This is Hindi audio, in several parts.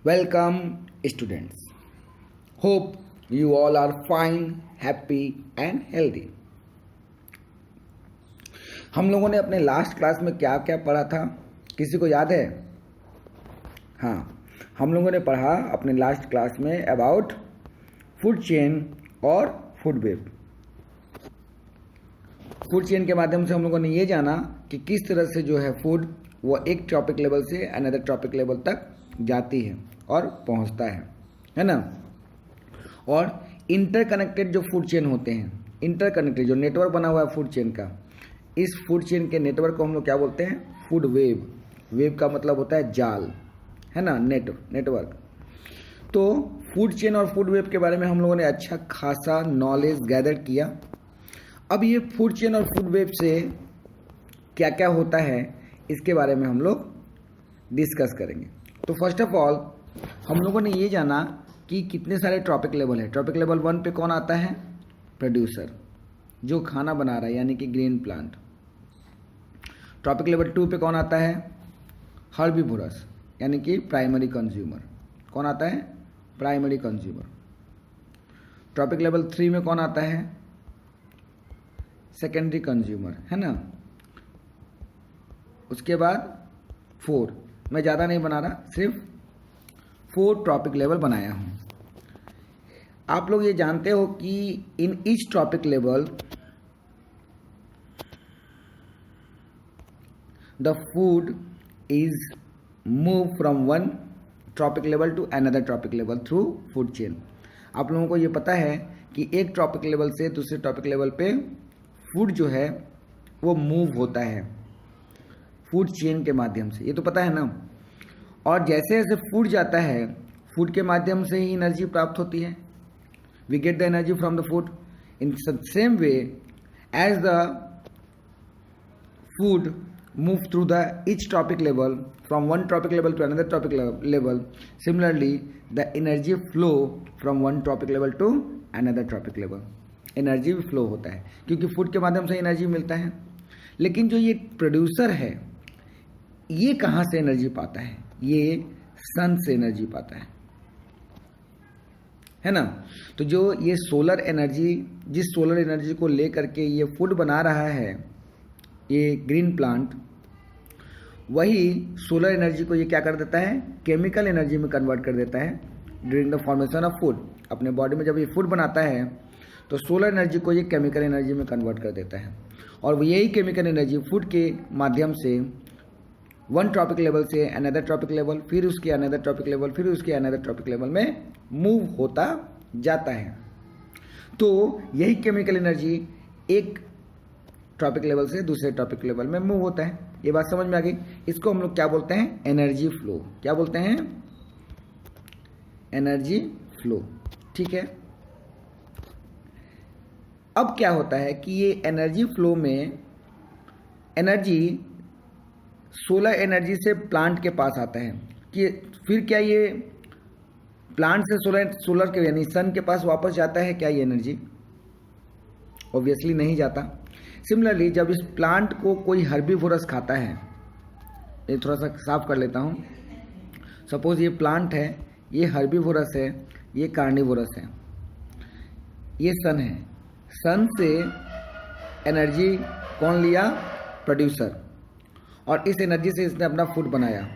Welcome, students. Hope you all are fine, happy and healthy. हम लोगों ने अपने लास्ट क्लास में क्या क्या पढ़ा था, किसी को याद है? हाँ, हम लोगों ने पढ़ा अपने लास्ट क्लास में अबाउट फूड चेन और फूड वेब। फूड चेन के माध्यम से हम लोगों ने ये जाना कि किस तरह से जो है फूड वो एक ट्रॉपिक लेवल से अनदर ट्रॉपिक लेवल तक जाती है और पहुंचता है ना। और इंटरकनेक्टेड जो फूड चेन होते हैं, इंटरकनेक्टेड जो नेटवर्क बना हुआ है फूड चेन का, इस फूड चेन के नेटवर्क को हम लोग क्या बोलते हैं? Food web. वेब का मतलब होता है जाल, है ना, नेटवर्क। तो फूड चेन और फूड वेब के बारे में हम लोगों ने अच्छा खासा नॉलेज गैदर किया। अब ये फूड चेन और फूड वेब से क्या क्या होता है इसके बारे में हम लोग डिस्कस करेंगे। तो फर्स्ट ऑफ ऑल हम लोगों ने ये जाना कि कितने सारे ट्रॉपिक लेवल है। ट्रॉपिक लेवल 1 पे कौन आता है? प्रोड्यूसर, जो खाना बना रहा है, यानी कि ग्रीन प्लांट। ट्रॉपिक लेवल 2 पे कौन आता है? हर्बीवोरस, यानी कि प्राइमरी कंज्यूमर। कौन आता है? Primary consumer. ट्रॉपिक लेवल 3 में कौन आता है? सेकेंडरी कंज्यूमर, है ना। उसके बाद 4, मैं ज़्यादा नहीं बना रहा, सिर्फ 4 ट्रॉपिक लेवल बनाया हूँ। आप लोग ये जानते हो कि in each trophic level the food is move from one trophic level to another trophic level through food chain. आप लोगों को ये पता है कि एक ट्रॉपिक लेवल से दूसरे ट्रॉपिक लेवल पे फूड जो है वो मूव होता है फूड चेन के माध्यम से, ये तो पता है ना। और जैसे जैसे फूड जाता है, फूड के माध्यम से ही एनर्जी प्राप्त होती है। We get the energy from the food. In same way as the food move through the each topic level from one tropic level to another tropic level, similarly the energy flow from one tropic level to another tropic level, energy भी फ्लो होता है क्योंकि फूड के माध्यम से एनर्जी मिलता है। लेकिन जो ये प्रोड्यूसर है, ये कहाँ से एनर्जी पाता है? ये सन से एनर्जी पाता है ना। तो जो ये सोलर एनर्जी, जिस सोलर एनर्जी को लेकर के ये फूड बना रहा है ये ग्रीन प्लांट, वही सोलर एनर्जी को ये क्या कर देता है? केमिकल एनर्जी में कन्वर्ट कर देता है during the formation of food. अपने बॉडी में जब ये फूड बनाता है तो सोलर एनर्जी को ये केमिकल एनर्जी में कन्वर्ट कर देता है। और यही केमिकल एनर्जी फूड के माध्यम से वन ट्रॉपिक लेवल से अनदर ट्रॉपिक लेवल, फिर उसके अनदर ट्रॉपिक लेवल, फिर उसके अनदर ट्रॉपिक लेवल में मूव होता जाता है। तो यही केमिकल एनर्जी एक ट्रॉपिक लेवल से दूसरे ट्रॉपिक लेवल में मूव होता है। ये बात समझ में आ गई? इसको हम लोग क्या बोलते हैं? Energy flow. क्या बोलते हैं? Energy flow. ठीक है। अब क्या होता है कि ये एनर्जी फ्लो में एनर्जी सोलर एनर्जी से प्लांट के पास आता है कि फिर क्या ये प्लांट से सोलर के यानी सन के पास वापस जाता है क्या ये एनर्जी? ऑब्वियसली नहीं जाता। सिमिलरली जब इस प्लांट को कोई हर्बीवोरस खाता है, ये थोड़ा सा साफ कर लेता हूँ। सपोज ये प्लांट है, ये हर्बीवोरस है, ये कार्निवोरस है, ये सन है। सन से एनर्जी कौन लिया? प्रोड्यूसर। और इस एनर्जी से इसने अपना फूड बनाया,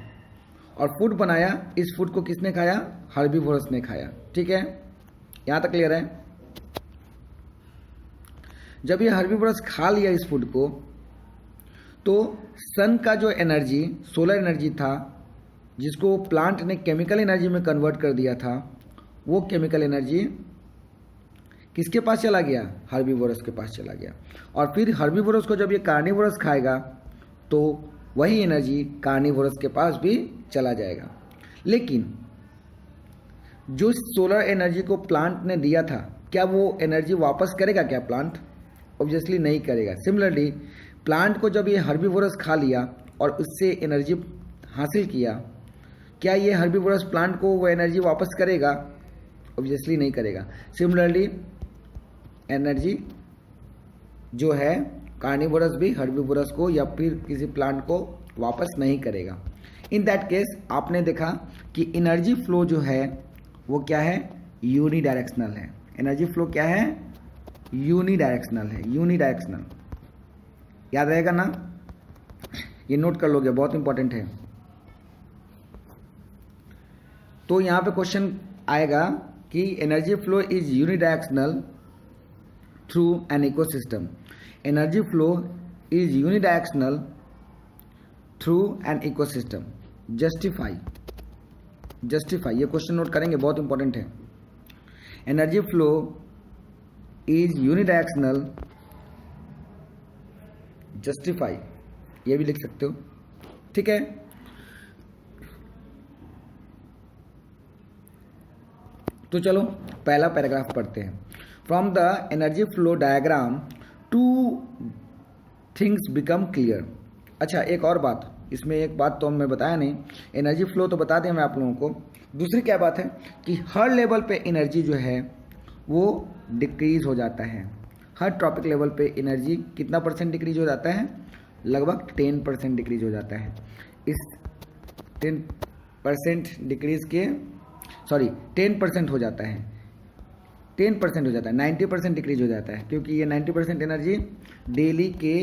और फूड बनाया, इस फूड को किसने खाया? हर्बीवोरस ने खाया। ठीक है, यहाँ तक क्लियर है? जब ये हर्बीवोरस खा लिया इस फूड को, तो सन का जो एनर्जी, सोलर एनर्जी था, जिसको प्लांट ने केमिकल एनर्जी में कन्वर्ट कर दिया था, वो केमिकल एनर्जी किसके पास चला गया? हर्बीवोरस के पास चला गया। और फिर हर्बीवोरस को जब ये कार्निवोरस खाएगा तो वही एनर्जी कार्निवोरस के पास भी चला जाएगा। लेकिन जो सोलर एनर्जी को प्लांट ने दिया था, क्या वो एनर्जी वापस करेगा क्या प्लांट? ऑब्वियसली नहीं करेगा। सिमिलरली प्लांट को जब ये हर्बीवोरस खा लिया और उससे एनर्जी हासिल किया, क्या ये हर्बीवोरस प्लांट को वो एनर्जी वापस करेगा? ऑब्वियसली नहीं करेगा। सिमिलरली एनर्जी जो है कार्निवोरस भी हर्बीवोरस को या फिर किसी प्लांट को वापस नहीं करेगा। इन दैट केस आपने देखा कि एनर्जी फ्लो जो है वो क्या है, यूनिडायरेक्शनल है। एनर्जी फ्लो क्या है, यूनिडायरेक्शनल है, यूनिडायरेक्शनल। याद रहेगा ना, ये नोट कर लोगे, बहुत इंपॉर्टेंट है। तो यहां पे क्वेश्चन आएगा कि energy flow is unidirectional through an ecosystem. Energy flow is unidirectional through an ecosystem. Justify, justify, ये क्वेश्चन नोट करेंगे, बहुत इंपॉर्टेंट है। Energy flow is unidirectional, justify, ये भी लिख सकते हो, ठीक है। तो चलो पहला पैराग्राफ पढ़ते हैं। From the energy flow diagram two things become clear. अच्छा, एक और बात, इसमें एक बात तो मैं बताया नहीं, एनर्जी फ्लो तो बता दें मैं आप लोगों को। दूसरी क्या बात है कि हर लेवल पे एनर्जी जो है वो डिक्रीज हो जाता है। हर टॉपिक लेवल पे एनर्जी कितना परसेंट डिक्रीज हो जाता है, लगभग 10% डिक्रीज हो जाता है। इस 10% डिक्रीज के 10% हो जाता है, 10% हो जाता है, 90% डिक्रीज हो जाता है, क्योंकि ये 90% एनर्जी डेली के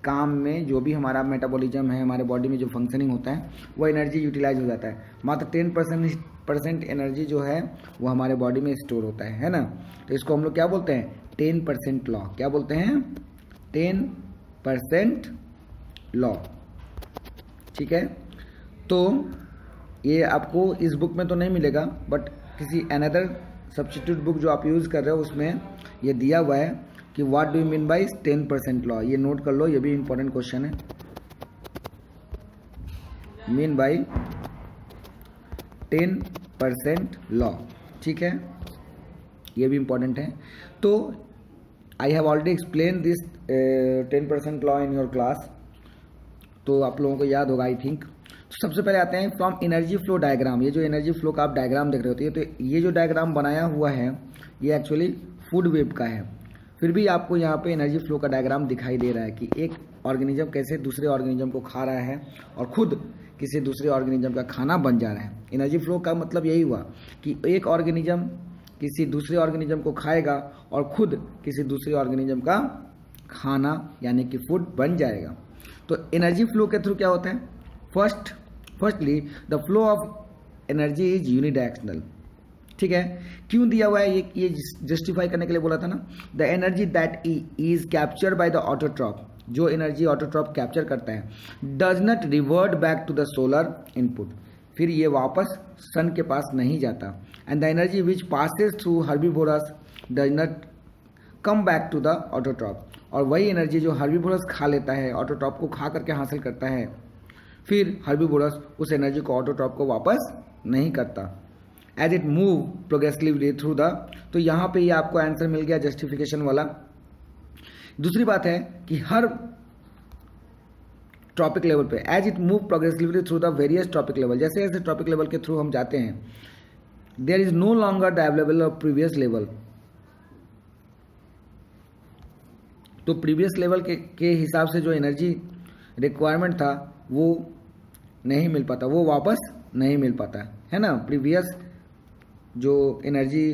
काम में जो भी हमारा मेटाबॉलिज्म है, हमारे बॉडी में जो फंक्शनिंग होता है, वो एनर्जी यूटिलाइज हो जाता है। मात्र 10% एनर्जी जो है वो हमारे बॉडी में स्टोर होता है ना। तो इसको हम लोग क्या बोलते हैं, 10% लॉ। क्या बोलते हैं, 10% लॉ, ठीक है। तो ये आपको इस बुक में तो नहीं मिलेगा, बट किसी अनदर सब्स्टिट्यूट बुक जो आप यूज़ कर रहे हो उसमें ये दिया हुआ है कि what do you mean by 10% law. ये नोट कर लो, ये भी इंपॉर्टेंट क्वेश्चन है। मीन बाय 10% लॉ, ठीक है, ये भी इंपॉर्टेंट है। तो I have already explain this 10% law in your class, तो आप लोगों को याद होगा आई थिंक। तो सबसे पहले आते हैं फ्रॉम एनर्जी फ्लो डायग्राम। ये जो एनर्जी फ्लो का आप डायग्राम देख रहे होते हैं, तो ये जो डायग्राम बनाया हुआ है ये एक्चुअली फूड वेब का है। फिर भी आपको यहाँ पे एनर्जी फ्लो का डायग्राम दिखाई दे रहा है कि एक ऑर्गेनिज्म कैसे दूसरे ऑर्गेनिज्म को खा रहा है और खुद किसी दूसरे ऑर्गेनिज्म का खाना बन जा रहा है। एनर्जी फ्लो का मतलब यही हुआ कि एक ऑर्गेनिज्म किसी दूसरे ऑर्गेनिज्म को खाएगा और खुद किसी दूसरे ऑर्गेनिज्म का खाना यानी कि फूड बन जाएगा। तो एनर्जी फ्लो के थ्रू क्या होता है, firstly the flow of energy is unidirectional, ठीक है। क्यों दिया हुआ है ये जस्टिफाई करने के लिए बोला था ना। The energy that is capture by the autotroph, जो एनर्जी ऑटोट्रॉप कैप्चर करता है, does not revert back to the solar input, फिर ये वापस सन के पास नहीं जाता। And the energy which passes through herbivores does not come back to the autotroph, और वही एनर्जी जो हर्बीवोरस खा लेता है, ऑटोट्रॉप को खा करके हासिल करता है, फिर हर्बीवोरस उस एनर्जी को ऑटोट्रॉप को वापस नहीं करता। As it move progressively through the, तो यहाँ पे ये आपको आंसर मिल गया जस्टिफिकेशन वाला। दूसरी बात है कि हर ट्रॉपिक लेवल पे as it move progressively through the various trophic level, जैसे जैसे ट्रॉपिक लेवल के थ्रू हम जाते हैं, there is no longer the available of previous level. तो प्रीवियस लेवल के हिसाब से जो एनर्जी रिक्वायरमेंट था वो नहीं मिल पाता, वो वापस नहीं मिल पाता है ना। प्रीवियस जो एनर्जी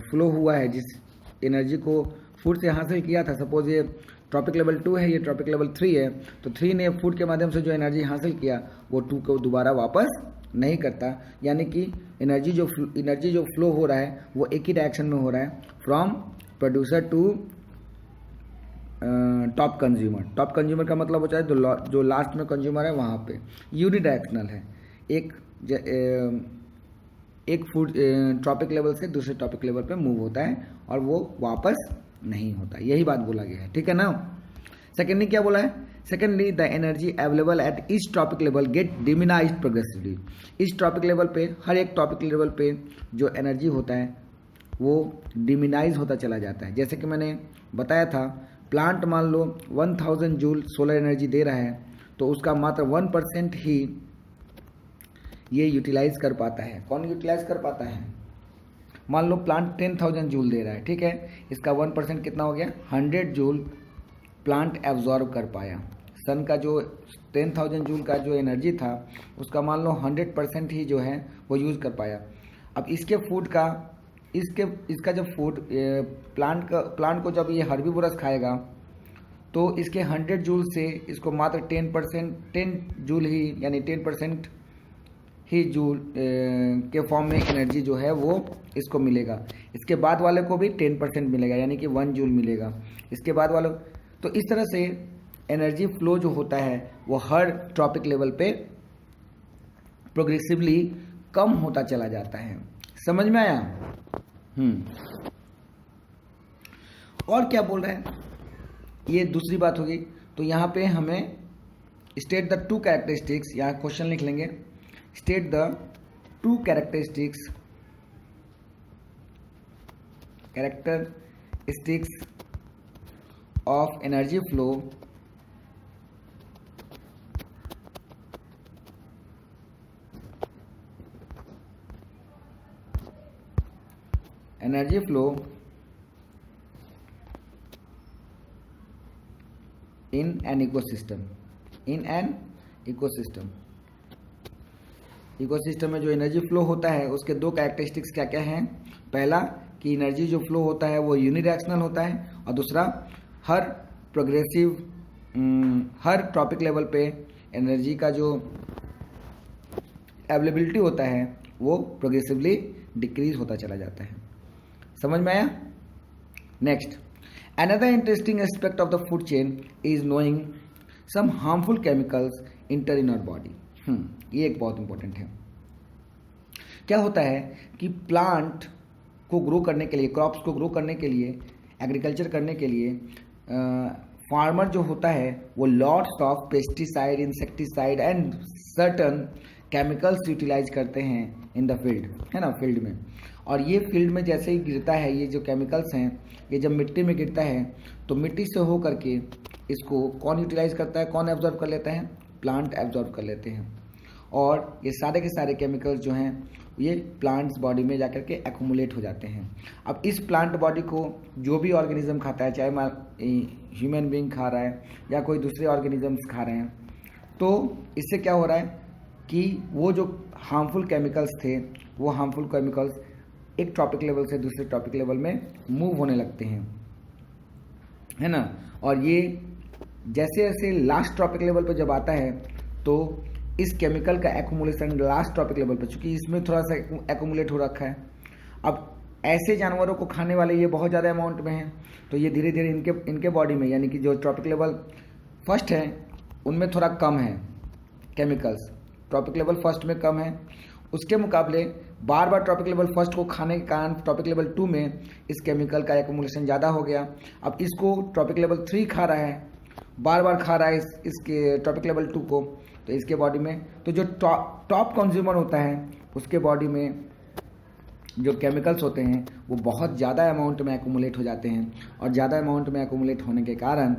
फ्लो हुआ है, जिस एनर्जी को फूड से हासिल किया था, सपोज ये ट्रॉपिक लेवल 2 है, ये ट्रॉपिक लेवल 3 है, तो 3 ने फूड के माध्यम से जो एनर्जी हासिल किया वो 2 को दोबारा वापस नहीं करता। यानी कि एनर्जी जो फ्लो हो रहा है वो एक ही डायरेक्शन में हो रहा है, from producer to top consumer. Top consumer का मतलब होता है जो लास्ट में कंज्यूमर है वहाँ पे यूनिडायरेक्शनल है। एक फूड टॉपिक लेवल से दूसरे टॉपिक लेवल पे मूव होता है और वो वापस नहीं होता, यही बात बोला गया है, ठीक है ना। सेकेंडली क्या बोला है, secondly the energy available at each trophic level get diminished progressively. इस टॉपिक लेवल पे, हर एक टॉपिक लेवल पे जो एनर्जी होता है वो डिमिनाइज होता चला जाता है। जैसे कि मैंने बताया था, प्लांट मान लो 1000 जूल सोलर एनर्जी दे रहा है, तो उसका मात्र 1% ही ये यूटिलाइज कर पाता है। कौन यूटिलाइज कर पाता है, मान लो प्लांट 10,000 जूल दे रहा है, ठीक है, इसका 1% कितना हो गया, 100 जूल प्लांट एब्जॉर्ब कर पाया। सन का जो 10,000 जूल का जो एनर्जी था उसका मान लो 100% ही जो है वो यूज़ कर पाया। अब इसके फूड का इसका जब फूड प्लांट को जब ये हर्बीवोरस खाएगा तो इसके 100 जूल से इसको मात्र 10 जूल ही यानी 10% ही जूल के फॉर्म में एनर्जी जो है वो इसको मिलेगा। इसके बाद वाले को भी 10% मिलेगा यानी कि 1 जूल मिलेगा। इसके बाद वालों तो इस तरह से एनर्जी फ्लो जो होता है वो हर ट्रॉपिक लेवल पे प्रोग्रेसिवली कम होता चला जाता है। समझ में आया? और क्या बोल रहे हैं, ये दूसरी बात होगी। तो यहाँ पे हमें स्टेट द टू कैरेक्टरिस्टिक्स, यहाँ क्वेश्चन लिख लेंगे, state the two characteristics of energy flow in an ecosystem ecosystem में जो एनर्जी फ्लो होता है उसके दो कैरेक्टरिस्टिक्स क्या क्या हैं। पहला कि एनर्जी जो फ्लो होता है वो यूनिडायरेक्शनल होता है, और दूसरा हर ट्रॉपिक लेवल पे एनर्जी का जो अवेलेबिलिटी होता है वो प्रोग्रेसिवली डिक्रीज होता चला जाता है। समझ में आया? Next, another interesting aspect of the food chain is knowing some harmful chemicals enter in our body। ये एक बहुत इंपॉर्टेंट है। क्या होता है कि प्लांट को ग्रो करने के लिए, क्रॉप्स को ग्रो करने के लिए, एग्रीकल्चर करने के लिए फार्मर जो होता है वो lots of pesticide, insecticide and certain chemicals utilize करते हैं इन द फील्ड, है ना, फील्ड में। और ये फील्ड में जैसे ही गिरता है, ये जो केमिकल्स हैं ये जब मिट्टी में गिरता है तो मिट्टी से हो करके इसको कौन यूटिलाइज करता है, कौन एब्जॉर्ब कर लेता है? प्लांट एब्जॉर्ब कर लेते हैं। और ये सारे के सारे केमिकल्स जो हैं ये प्लांट्स बॉडी में जाकर के एक्यूमुलेट हो जाते हैं। अब इस प्लांट बॉडी को जो भी ऑर्गेनिज्म खाता है, चाहे ह्यूमन बीइंग खा रहा है या कोई दूसरे ऑर्गेनिजम्स खा रहे हैं, तो इससे क्या हो रहा है कि वो जो हार्मफुल केमिकल्स थे वो हार्मफुल केमिकल्स एक ट्रॉपिक लेवल से दूसरे ट्रॉपिक लेवल में मूव होने लगते हैं, है ना। और ये जैसे जैसे लास्ट ट्रॉपिक लेवल पर जब आता है तो इस केमिकल का एक्यूमुलेशन लास्ट ट्रॉपिक लेवल पर, चूंकि इसमें थोड़ा सा एक्यूमुलेट हो रखा है, अब ऐसे जानवरों को खाने वाले ये बहुत ज़्यादा अमाउंट में हैं, तो ये धीरे धीरे इनके बॉडी में, यानी कि जो ट्रॉपिक लेवल फर्स्ट है उनमें थोड़ा कम है केमिकल्स, ट्रॉपिक लेवल फर्स्ट में कम है, उसके मुकाबले बार बार ट्रॉपिक लेवल फर्स्ट को खाने के कारण ट्रॉपिक लेवल 2 में इस केमिकल का एक्यूमुलेशन ज़्यादा हो गया। अब इसको ट्रॉपिक लेवल 3 खा रहा है, बार बार खा रहा है इसके ट्रॉपिक लेवल 2 को, तो इसके बॉडी में, तो जो टॉप कंज्यूमर होता है उसके बॉडी में जो केमिकल्स होते हैं वो बहुत ज़्यादा अमाउंट में एक्यूमुलेट हो जाते हैं, और ज़्यादा अमाउंट में एक्यूमुलेट होने के कारण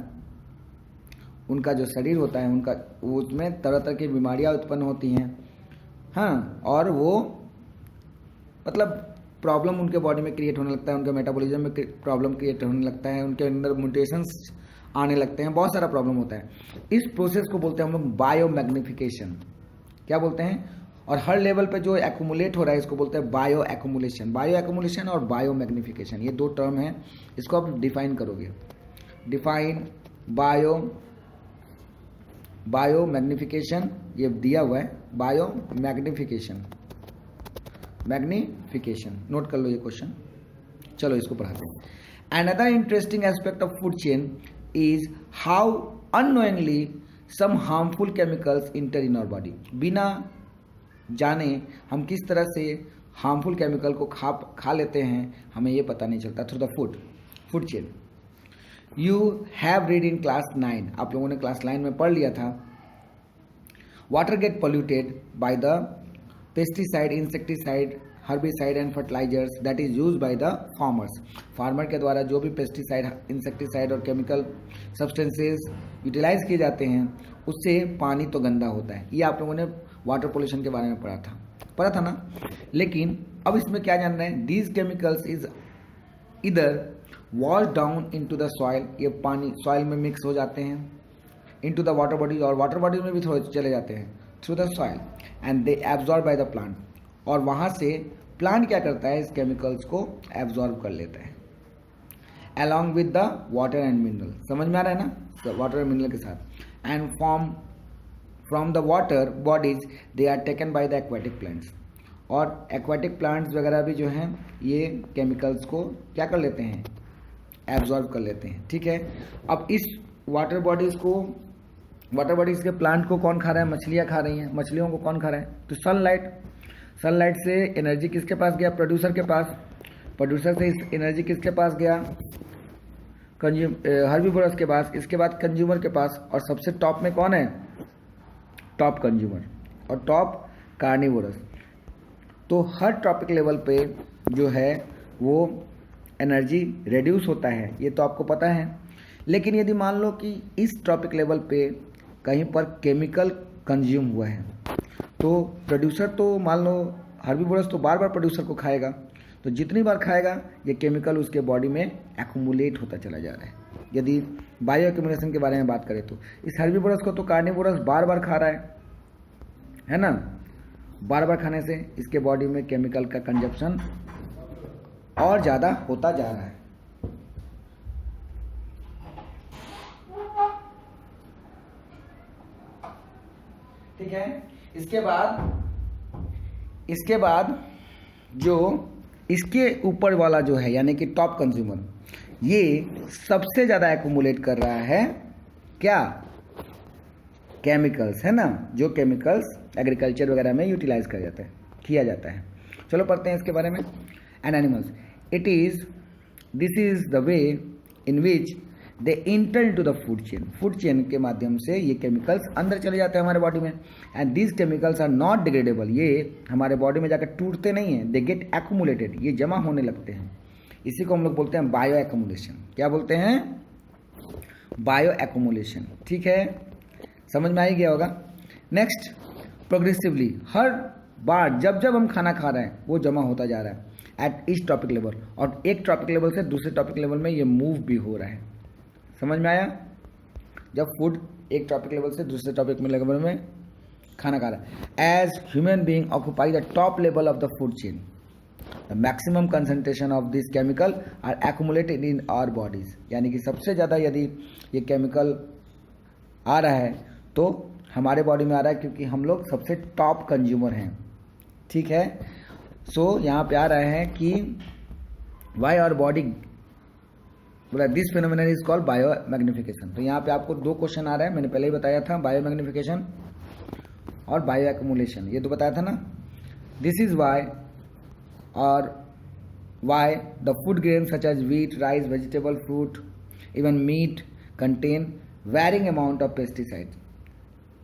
उनका जो शरीर होता है उनका उसमें तरह तरह की बीमारियां उत्पन्न होती हैं, हाँ, और वो मतलब प्रॉब्लम उनके बॉडी में क्रिएट होने लगता है, उनके मेटाबॉलिज्म में प्रॉब्लम क्रिएट होने लगता है, उनके अंदर म्यूटेशंस आने लगते हैं, बहुत सारा प्रॉब्लम होता है। इस प्रोसेस को बोलते हैं हम लोग बायोमैग्निफिकेशन। क्या बोलते हैं? और हर लेवल पे जो एक्यूमुलेट हो रहा है इसको बोलते हैं बायो एक्यूमुलेशन और बायोमैग्निफिकेशन, ये दो टर्म हैं, इसको आप डिफाइन करोगे। डिफाइन बायोमैग्निफिकेशन, ये दिया हुआ है, बायोमैग्निफिकेशन, नोट कर लो ये क्वेश्चन। चलो इसको पढ़ाते हैं। Another interesting aspect of food chain is how unknowingly some harmful chemicals enter in our body. बिना जाने हम किस तरह से हार्मफुल केमिकल को खा लेते हैं, हमें ये पता नहीं चलता through the food chain. You have read in class 9, आप लोगों ने क्लास 9 में पढ़ लिया था, water get polluted by the pesticide, insecticide, herbicide and fertilizers that is use by the farmers. Farmer के द्वारा जो भी पेस्टिसाइड, इंसेक्टिसाइड और केमिकल सब्सटेंसेस यूटिलाइज किए जाते हैं उससे पानी तो गंदा होता है। ये आप लोगों ने वाटर पोल्यूशन के बारे में पढ़ा था ना। लेकिन अब इसमें क्या जान रहे हैं, दीज केमिकल्स इज इधर wash down into the soil, ये पानी सॉइल में मिक्स हो जाते हैं, इनटू द वाटर बॉडीज, और वाटर बॉडीज में भी थोड़े चले जाते हैं through the soil and they absorb by the plant, और वहाँ से प्लांट क्या करता है, इस केमिकल्स को एब्जॉर्ब कर लेता है along with the water and mineral। समझ में आ रहा है ना, वाटर और मिनरल के साथ। And from the water bodies they are taken by the aquatic plants, और एक्वाटिक प्लांट्स वगैरह भी जो हैं ये केमिकल्स को क्या कर लेते हैं, एब्जॉर्ब कर लेते हैं। ठीक है, अब इस वाटर बॉडीज के प्लांट को कौन खा रहा है, मछलियाँ खा रही हैं। मछलियों को कौन खा रहा है, तो सनलाइट से एनर्जी किसके पास गया, प्रोड्यूसर के पास। प्रोड्यूसर से एनर्जी किसके पास गया, हर्बीवोरस के पास, इसके बाद कंज्यूमर के पास, और सबसे टॉप में कौन है, टॉप कंज्यूमर और टॉप कार्निवोरस। तो हर ट्रॉपिक लेवल पे जो है वो एनर्जी रिड्यूस होता है, ये तो आपको पता है। लेकिन यदि मान लो कि इस ट्रॉपिक लेवल पे कहीं पर केमिकल कंज्यूम हुआ है, तो प्रोड्यूसर तो मान लो हर्बीवोरस तो बार बार प्रोड्यूसर को खाएगा, तो जितनी बार खाएगा ये केमिकल उसके बॉडी में एक्यूमुलेट होता चला जा रहा है। यदि बायो एक्यूमुलेशन के बारे में बात करें तो इस हर्बीवोरस को तो कार्निवोरस बार बार खा रहा है ना, बार बार खाने से इसके बॉडी में केमिकल का कंजप्शन और ज़्यादा होता जा रहा है। ठीक है, इसके बाद जो इसके ऊपर वाला जो है यानी कि टॉप कंज्यूमर, ये सबसे ज़्यादा एक्यूमुलेट कर रहा है क्या, केमिकल्स, है ना, जो केमिकल्स एग्रीकल्चर वगैरह में यूटिलाइज किया जाता है। चलो पढ़ते हैं इसके बारे में। And animals, this is the way in which they inter into the food chain के माध्यम से ये केमिकल्स अंदर चले जाते हैं हमारे बॉडी में। And these chemicals are not degradable, ये हमारे बॉडी में जाकर टूटते नहीं हैं, दे गेट एक्यूमुलेटेड, ये जमा होने लगते हैं। इसी को हम लोग बोलते हैं बायो एक्यूमुलेशन। क्या बोलते हैं, बायो एक्यूमुलेशन। ठीक है, समझ में आ ही गया होगा। नेक्स्ट, प्रोग्रेसिवली, हर बार जब जब हम खाना खा रहे हैं वो जमा होता जा रहा है एट ईच टॉपिक लेवल, और एक टॉपिक लेवल से दूसरे टॉपिक लेवल में ये मूव भी हो रहा है। समझ में आया, जब फूड एक टॉपिक लेवल से दूसरे टॉपिक में लेवल में खाना खा रहा है। As human being occupy the top level of the food chain, the maximum concentration of this chemical are accumulated in our bodies, यानी कि सबसे ज़्यादा यदि ये केमिकल आ रहा है तो हमारे बॉडी में आ रहा है, क्योंकि हम लोग सबसे टॉप कंज्यूमर हैं। ठीक है, सो यहाँ पे आ रहा है कि वाई आवर बॉडी, बोला this phenomenon is called bio magnification. तो यहाँ पे आपको दो क्वेश्चन आ रहा है, मैंने पहले ही बताया था, बायो मैग्निफिकेशन और बायो एक्यूमुलेशन, ये तो बताया था ना। This is why the food grain such as wheat, rice, vegetable, fruit, even meat contain varying amount of pesticide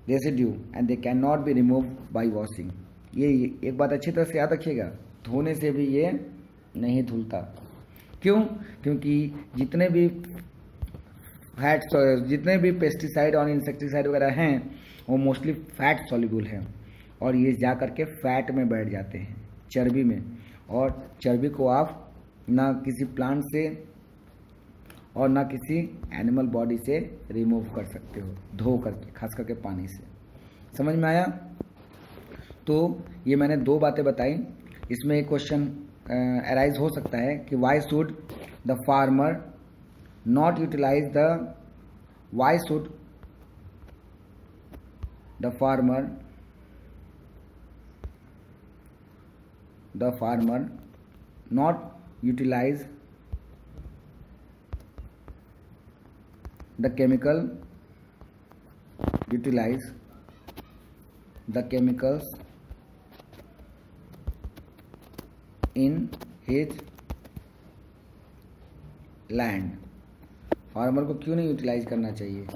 residue and they cannot be removed by washing। ये एक बात अच्छी तरह से याद रखिएगा, धोने से भी ये नहीं धुलता। क्यों, क्योंकि जितने भी पेस्टिसाइड और इंसेक्टिसाइड वगैरह हैं वो मोस्टली फैट सॉल्युबल हैं, और ये जा करके फैट में बैठ जाते हैं, चर्बी में, और चर्बी को आप ना किसी प्लांट से और ना किसी एनिमल बॉडी से रिमूव कर सकते हो धो करके, खास करके पानी से। समझ में आया। तो ये मैंने दो बातें बताई, इसमें एक क्वेश्चन अराइज हो सकता है कि why should the farmer not utilize why should the farmer not utilize the chemicals in his land। Farmer को क्यों नहीं यूटिलाइज करना चाहिए।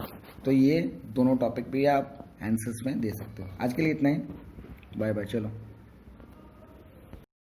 तो ये दोनों टॉपिक भी आप आंसर्स में दे सकते हो। आज के लिए इतना ही, बाय बाय, चलो।